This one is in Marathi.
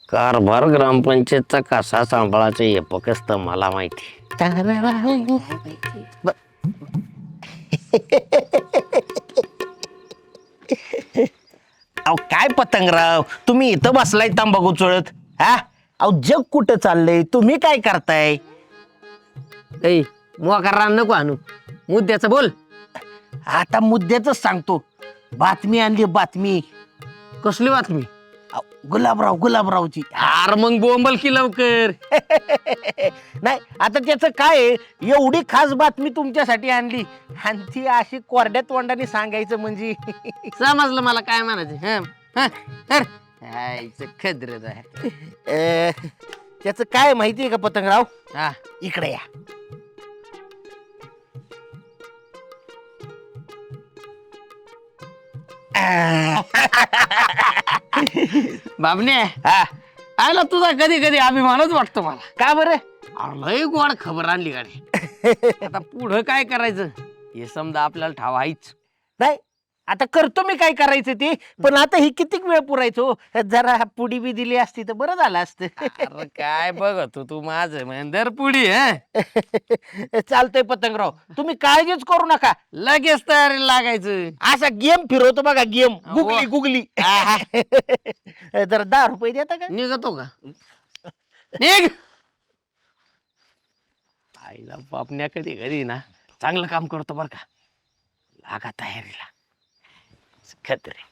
कारभार ग्रामपंचायतचा कसा सांभाळायचा हे फक्त मला माहिती. अहो काय पतंगराव, तुम्ही इथं बसलाय तंबाखू चोळत. हा अहो जग कुठं चाललंय, तुम्ही काय करताय? ऐ मोकार रान नको आणू, मुद्द्याचं बोल. आता मुद्द्याच सांगतो. बातमी आणली बातमी. कसली बातमी? अहो, गुलाबरावची. आर मग बोंबल की लवकर. नाही आता त्याचं काय आहे, एवढी खास बातमी तुमच्यासाठी आणली आणि ती अशी कोरड्या तोंडाने सांगायचं म्हणजे समजलं मला काय म्हणायचं. खद्र त्याचं काय माहितीये का पतंगराव? हा इकडे या. बाबने, हा आयला तुझा कधी कधी अभिमानच वाटतो मला. का बरं? अरे लय गोड खबर आणली गाडी. आता पुढं काय करायचं हे समजा आपल्याला ठाव आहेच. नाही आता करतो मी काय करायचं ते, पण आता ही किती वेळ पुरायचो, जरा पुडी बी दिली असती तर बरं झालं असतं. अरे काय बघतो तू माझं मंदर पुढी चालतंय पतंगराव, तुम्ही काळजीच करू नका. लगेच तयारी लागायचं. असा गेम फिरवतो बघा, गेम वा. गुगली. जरा 10 रुपये देता का? निघतो का? निघ. आईला बापण्या कधी कधी ना चांगलं काम करतो बर का. लागा तयारीला. खतरे.